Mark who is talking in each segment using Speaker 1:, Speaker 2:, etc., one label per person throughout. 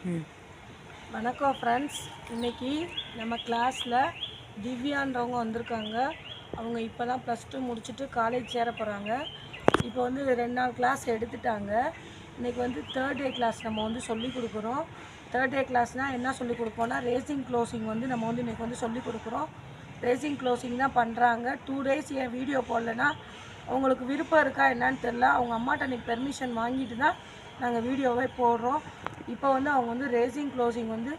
Speaker 1: வணக்கம் ஃப்ரெண்ட்ஸ். இன்றைக்கி நம்ம கிளாஸில் திவ்யான்றவங்க வந்திருக்காங்க. அவங்க இப்போ தான் +2 முடிச்சுட்டு காலேஜ் சேர போகிறாங்க. இப்போ வந்து 2 நாள் கிளாஸ் எடுத்துட்டாங்க. இன்றைக்கி வந்து 3rd டே கிளாஸ் நம்ம வந்து சொல்லிக் கொடுக்குறோம். 3rd டே கிளாஸ்னால் என்ன சொல்லிக் கொடுப்போம்னா, ரேசிங் க்ளோசிங் வந்து நம்ம வந்து இன்றைக்கி வந்து சொல்லிக் கொடுக்குறோம். ரேசிங் க்ளோசிங் தான் பண்ணுறாங்க. 2 டேஸ் என் வீடியோ போடலைன்னா அவங்களுக்கு விருப்பம் இருக்கா என்னன்னு தெரில. அவங்க அம்மாட்ட இன்றைக்கி பெர்மிஷன் வாங்கிட்டு தான் நாங்கள் வீடியோவே போடுறோம். இப்போ வந்து அவங்க வந்து ரேசிங் க்ளோசிங் வந்து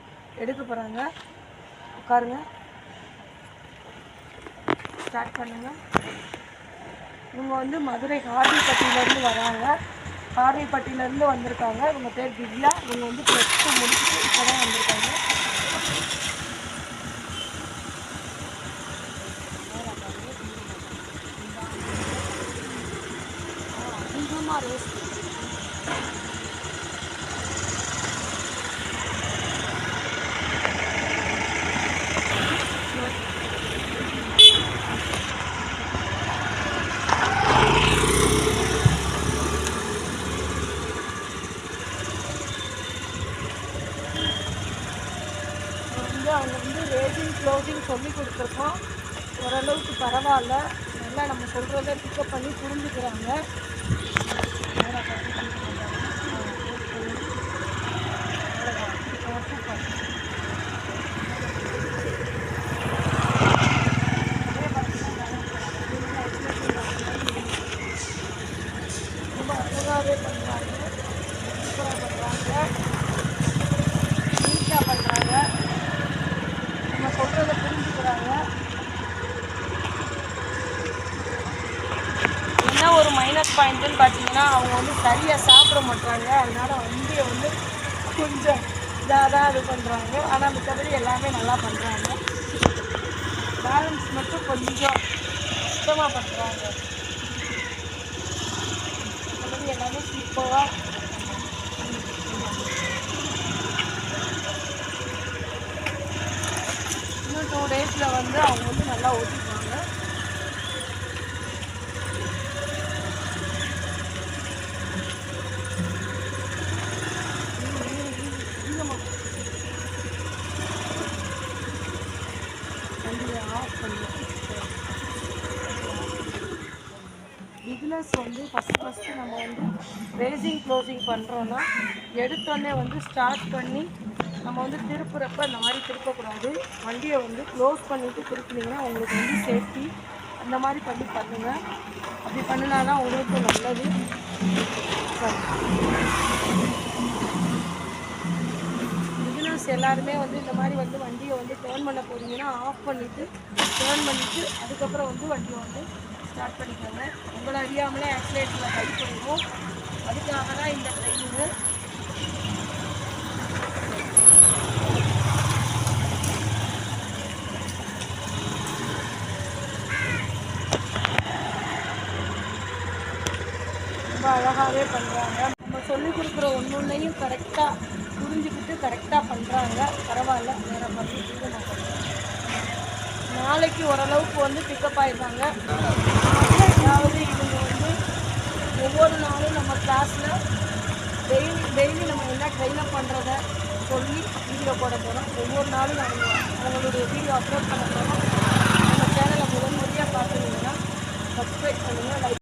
Speaker 1: எடுக்க போகிறாங்க. உட்காருங்க, ஸ்டார்ட் பண்ணுங்க. இவங்க வந்து மதுரை காரைப்பட்டியிலேருந்து வராங்க. காரைப்பட்டியிலேருந்து வந்திருக்காங்க. இவங்க பேர் திவ்யா. இவங்க வந்து +2 முடிச்சுட்டு இப்போ தான் வந்திருக்காங்க. அதிகமாக ரேஸ் அவங்க வந்து ரேசிங் க்ளோசிங் சொல்லி கொடுத்துருக்கோம். ஓரளவுக்கு பரவாயில்ல, நல்லா நம்ம சொல்கிறத பிக்கப் பண்ணி புரிஞ்சுக்கிறாங்க. ரொம்ப அழகாகவே பண்ணுறாங்க, சூப்பராக பண்ணுறாங்க, நீட்டாக பண்ணுறாங்க, நம்ம சொல்கிறத புரிஞ்சுக்கிறாங்க. என்ன ஒரு மைனஸ் பாயிண்ட்டுன்னு பார்த்தீங்கன்னா, அவங்க வந்து சரியாக சாப்பிட மாட்டாங்க. அதனால் வண்டியை வந்து கொஞ்சம் இதாக தான் இது பண்ணுறாங்க. ஆனால் மற்றபடி எல்லாமே நல்லா பண்ணுறாங்க. பேலன்ஸ் மட்டும் கொஞ்சம் சுத்தமாக பண்ணுறாங்க. மற்றபடி எல்லாமே சூப்பராக. இன்னும் 2 டேஸில் வந்து அவங்க வந்து நல்லா ஓட்டிப்பாங்க. பிகினர்ஸ் வந்து ஃபஸ்ட்டு நம்ம வந்து ரேசிங் க்ளோசிங் பண்ணுறோன்னா, எடுத்தோடனே வந்து ஸ்டார்ட் பண்ணி நம்ம வந்து திருப்புறப்ப இந்த மாதிரி திருப்பக்கூடாது. வண்டியை வந்து க்ளோஸ் பண்ணிவிட்டு திருப்பினீங்கன்னா உங்களுக்கு வந்து சேஃப்டி. அந்த மாதிரி பண்ணுங்கள். அப்படி பண்ணினா தான் உங்களுக்கு நல்லது. பிகினர்ஸ் எல்லாருமே வந்து இந்த மாதிரி வந்து வண்டியை வந்து டேர்ன் பண்ண போகிறீங்கன்னா ஆஃப் பண்ணிவிட்டு டேர்ன் பண்ணிவிட்டு அதுக்கப்புறம் வந்து வண்டியை வந்து ஸ்டார்ட் பண்ணிக்கோங்க. உங்களை அறியாமலே ஆக்சிலேட்டரில் கை பண்ணுவோம். அதுக்காக தான் இந்த ட்ரைனிங்கு. ரொம்ப அழகாகவே பண்ணுறாங்க. நம்ம சொல்லிக் கொடுக்குற ஒன்றையும் கரெக்டாக புரிஞ்சுக்கிட்டு கரெக்டாக பண்ணுறாங்க. பரவாயில்ல, வேறு பண்ணி மாட்டாங்க. நாளைக்கு ஓரளவுக்கு வந்து பிக்கப் ஆகிடுவாங்க. அதாவது இவங்க வந்து ஒவ்வொரு நாளும் நம்ம கிளாஸில் டெய்லி நம்ம என்ன ட்ரெயினப் பண்ணுறத சொல்லி வீடியோ போட போகிறோம். ஒவ்வொரு நாளும் நாங்கள் அவங்களுடைய வீடியோ அப்லோட் பண்ண போகிறோம். நம்ம சேனலை முதன்முறையாக பார்த்துருந்தீங்கன்னா சப்ஸ்கிரைப் பண்ணுங்கள், லைக்